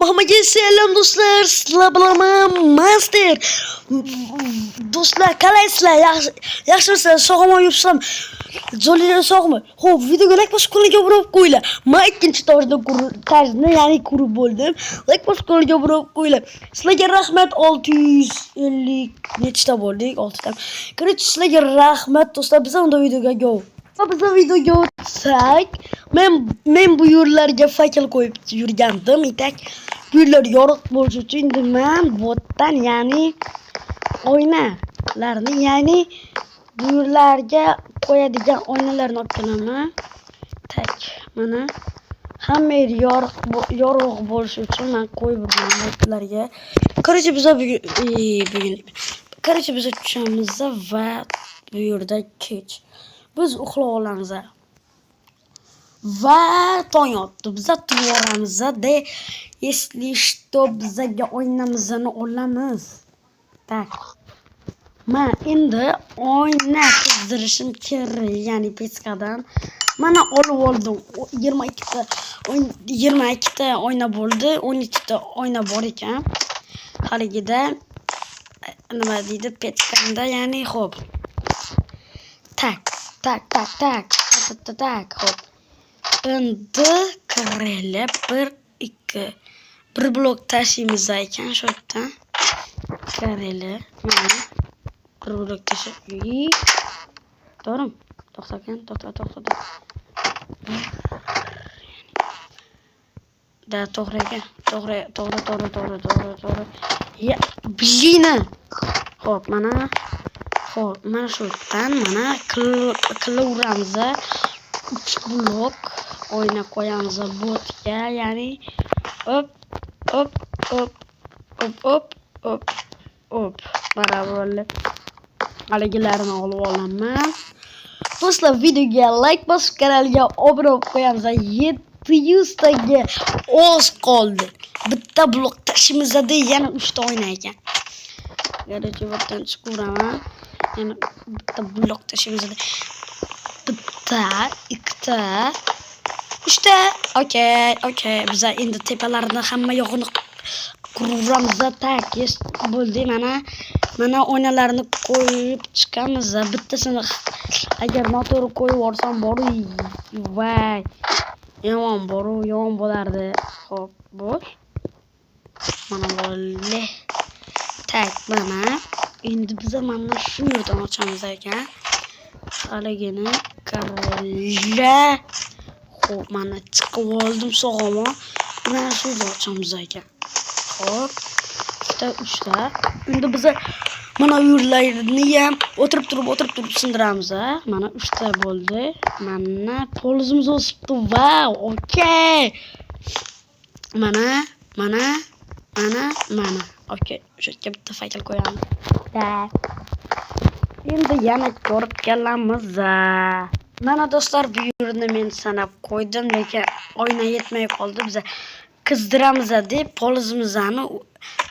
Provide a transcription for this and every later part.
Hammaga selam do'stlar, sizlar bilan Master. Do'stlar, qalaysizlar? Yaxshimisizlar? Sog'mi yuribsizlarmi? Jo'lingiz sog'mi? Xo'p, videoga like bosib qo'lga urib qo'yinglar. Men ikkinchi tarzda, ya'ni ko'rib bo'ldim. Like bosib qo'lga urib qo'yinglar. Sizlarga rahmat. 650 nechta bo'ldik? 6 ta. Короче, sizlarga rahmat do'stlar. Biz unda videoga go. Biz videoga o'tsak, men bu yo'llarga fakil qo'yib yurgandim. Itak bu yo'llar yorug' bo'lishi uchun men botdan, ya'ni oynalarni, ya'ni bu yo'llarga qo'yadigan oynalarni olib kelaman. Tak, mana hamma yer yorug' bo'lishi uchun men qo'yib yurgan botlarga. Короче, biz bugun biz tushamiz va bu yerda kech. Biz uxlab olamiz. Va tong otdi. Biz turamiz de, если что, bizga o'ynamizni olamiz. Tak. Men endi oyna qizdirishim kerak, ya'ni pechkadan. Mana olib oldim. 22 ta oyna bo'ldi, 12 ta oyna bor ekan. Haligida nima deydi, pechkamda, ya'ni xo'p. Tak, hop. Endi kirib 1 blok tashiymiz ekan shu yerdan. Kirib, mana 1 blok tashib. To'g'rimi? To'xta. Da to'g'ri ekan. To'g'ri. Ya, blin. Hop, mana shu yerdan mana qilaveramiz. 3 blok oyna qo'yamiz botga, ya'ni hop. Baravar. Haligilarni olib olaman. Do'stlar, videoga like bosib, kanalga obuna bo'lib qo'yamiz. 700 taga oz qoldi. Bitta blok tashimizda yana 3 ta oyna ekan. Garchi botdan chiqaveraman. Yana bitta blok tashimizda. Bitta, 2 ta, 3 ta. Okey. Biz endi tepalarni hamma yog'ini quramiz. Tak, bo'ldi. Mana oynalarni qo'yib chiqamiz. Bittasini agar noto'g'ri qo'yib yuborsam voy. Yomon bo'lardi. Xo'p, bo'sh. Mana bo'ldi. Tak, mana endi biz mana shu yerdan ochamiz ekan. Haligini qarala. Xo'p, mana chiqib oldim sog'mi. Mana shu yerdan ochamiz ekan. Xo'p, 3 ta. Endi biz mana yo'llarni ham o'tirib turib sindiramiz. Mana 3 ta bo'ldi. Mana polizimiz o'sibdi. Vau, okey. Mana. Okey, shu yerga bitta fakil qo'yamiz. Endi yana ko'rib kelamiz. Mana do'stlar, bu yerni men sanab qo'ydim, lekin oyna yetmay qoldi. Biz qizdiramiz deb polizimizni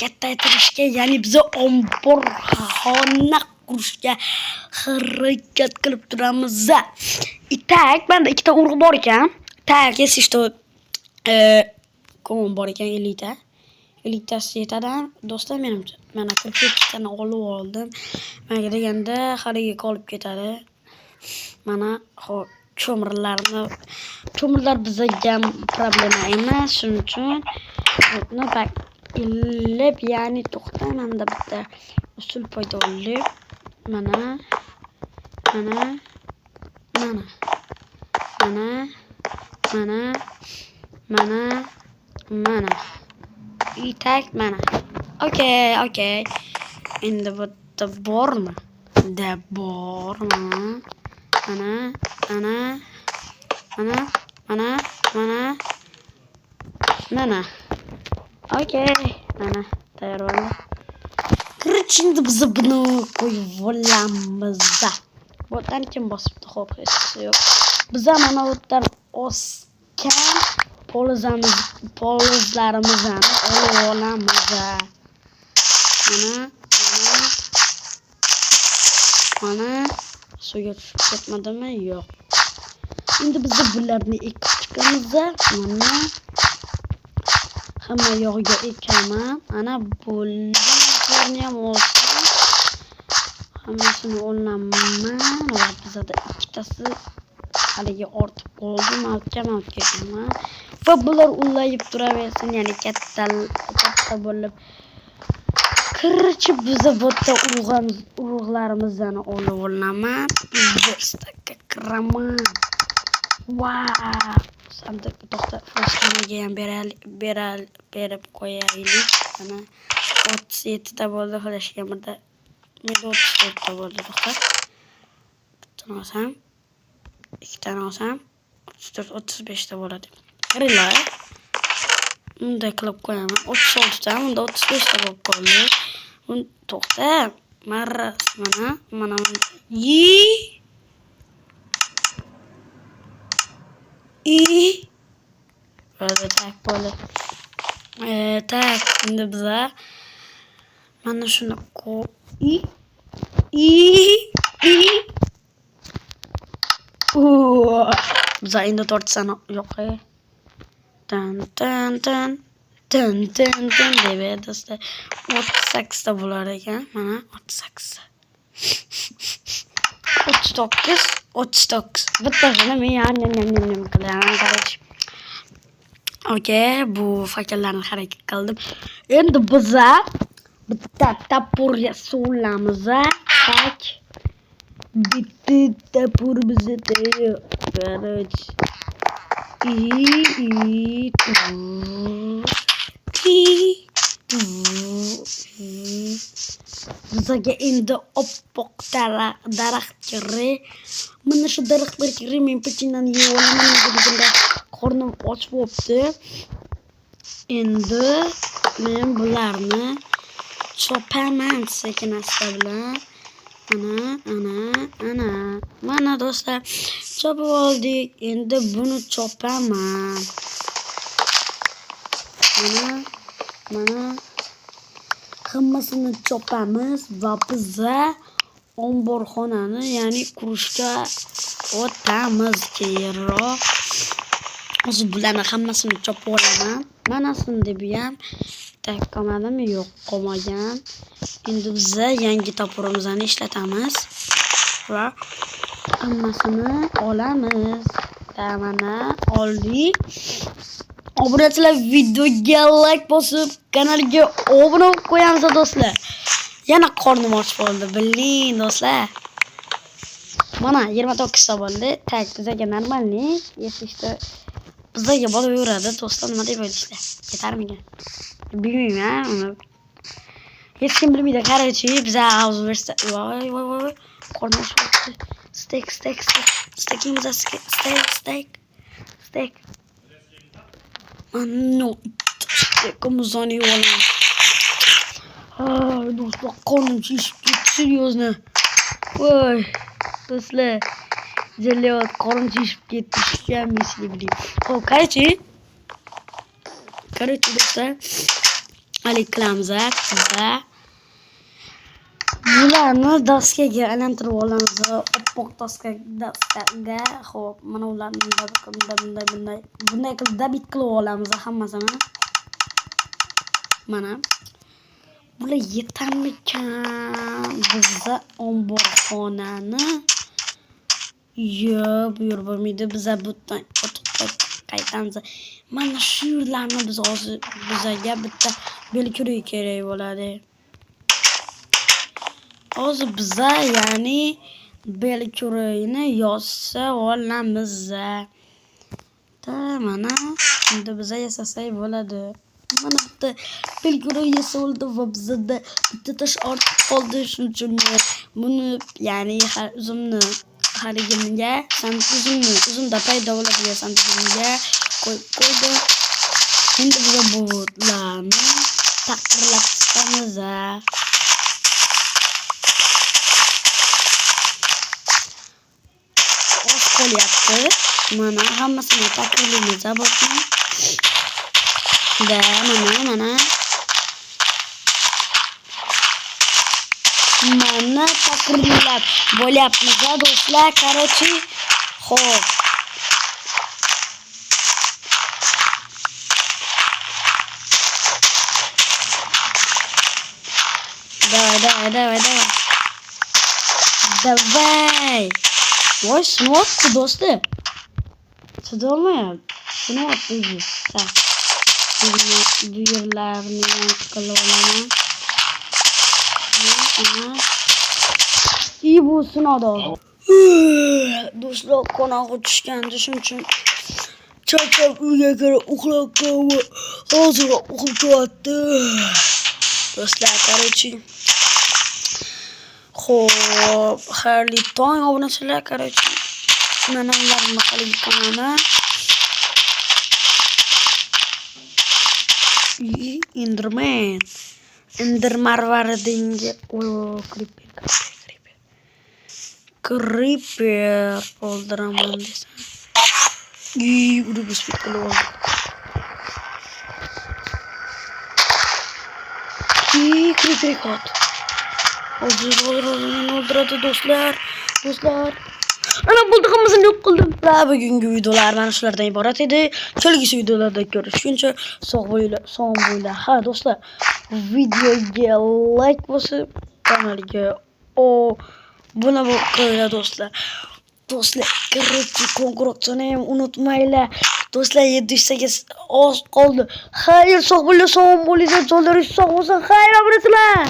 kattaytirishga, ya'ni biz omborxona qurishga harakat qilib turamiz. Itak, menda 2 ta urug' bor ekan. Tak, если что, kom bor ekan 50 ta. 50 tasi yetadi, do'stlar, menimcha. Mana 47 tani olib oldim. Menga deganda haligi qolib ketadi. Mana hop, cho'mirlar bizga problema emas, shuning uchun buni bak ilib, ya'ni to'xtamanda bitta usul paydo bo'lib, mana itak, mana. Okey. Endi bu bormi? Mana. Okey. Mana tayyor bo'ldi. Короче, endi biz buni qo'yib olamiz. Botdan kim bosibdi? Xo'p, hech narsa yo'q. Biz mana o'tdan osgan polizlarimizni olib olamiz. Mana suvga tushib ketmadimi? Yo'q. Endi biz bularni ekib chiqamiz. Mana hamma yog'iga ekaman. Ana bo'ldi ham olsam hammasini olaman va bizada ikkitasi haligi ortib qoldi. Malka ekaman va bular ullayib turaversin, ya'ni katta bo'lib. Kirchi biza bu yerda urug'larimizni olib olaman. Birstakka kiraman. Wow! Sandiq to'xta, flashkamiga ham berib qo'yaylik. Mana 37 ta bo'ldi flashkamida. Menda 34 ta bo'ldi, to'xta. Bittani olsam, ikkitani olsam 34 35 ta bo'ladi. Qaranglar. Bunday qilib qo'yaman. 36 ta, unda 35 ta bo'lib qoldi. To'xta. Marras mana. Böyle tak böyle. Tak şimdi bize mana şunu koy. Bize endi 4 sana yok. Tan deb do'stlar 38 ta bo'lar ekan. Mana 38. 39. Bittasini men yam qilaman, qarang. Okey, bu fakellarni harakat qildim. Endi biza bitta tapur yasolamiz. Tak. Bitta tapurimizni tayyor. Qarang. Bizaga endi oppoq daraxt kerak. Mana shu daraxtlar kerak. Men pechinani yeb olaman deganda qornim och bo'libdi. Endi men bularni chopaman sekin-asta bilan. Ana. Mana do'stlar, chopib oldik. Endi buni chopaman. Mana. Hammasini chopamiz va biza omborxonani, ya'ni qurishga o'tamiz keyinroq. O'zi bularni hammasini chopib olaman. Manasini deb ham tak qolmadimi? Yo'q, qolmagan. Endi biza yangi tapurimizni ishlatamiz va hammasini olamiz. Mana oldik. Obunachilar, videoga like bosib, kanalga obuna bo'lib qo'yamiz do'stlar. Yana qornim och bo'ldi, biling do'stlar. Mana 29 ta bo'ldi. Tak bizaga normallik, yetishdi. Bizaga bo'laveradi do'stlar, nima deb o'ylashlar? Ketarmikan? Bilmayman uni. Hech kim bilmaydi. Qaraychi, biza havuz versa. Voy. Qornim och bo'ldi. Steak. No, como zoni olam. Do'stlar, qornim shishib ketdi, serьезно. Voy, do'stlar, jillayot, qornim shishib ketdi, shishganmisli biling. Xo'p, qaraychi do'stlar, halik qilamiz. Bularni daskaga aylantirib olamiz. Oppoq daskaga. Xo'p, mana ularni bunday qilib dabit qilib olamiz hammasini. Mana. Bular yetarmikan? Bizda omborxonani yo'q, bu yer bo'lmaydi. Biza butdan o'tib qaytamiz. Mana shu yerlarni biz hozir bizaga bitta belkurik kerak bo'ladi. Hozir biza, ya'ni belkurikni yossa olamiz. Mana endi biza yasasak bo'ladi. Mana bitta belkurik yasoldi va bizda bitta tosh ortib qoldi. Shuning uchun buni, ya'ni uzumni haligimga, uzumda paydo bo'ladigan sandigimga qo'ydim. Endi biza bularni taqdirlab chiqamiz. Qo'lyapti. Mana hammasini taqdirlaymiz bo'tni. Mana taqdirlab bo'lyapmiz do'stlar. Qaraychi. Xo'p. Давай. Давай. Voy, şunu attı dostum. Çıdı olmuyor. Şunu attı. Ha. Duyurlarını yankılamam. Ana. İyi bulsun adam. Do'stlar, qo'ng'i tushgandi, shuning uchun charchab uyga kirib uxlab qoldim. Hozir uxlab qo'yapti. Do'stlar, короче. Xo'p, xayrli tong obunachilar, короче. Men ularni qilib qo'yaman. Enderman. Endermarvaridinga. Oy, Creeper o'ldiraman desam. Uni bosib qilib oldim. Creeper kat. Hozir meni o'ldiradi do'stlar. Ana bulduğumuzu yok qildim. Va bugungi videolar mana shulardan iborat edi. Kelgusi videolarda ko'rishguncha sog' bo'linglar. Ha do'stlar, videoga like bosib, kanalga buna qo'yinglar do'stlar. Do'stlar, qo'ng'iroqchani ham unutmanglar. Do'stlar, 708 oz qoldi. Xayr, sog' bo'linglar, jo'llaringiz sog' bo'lsin. Xayr, obunachilar.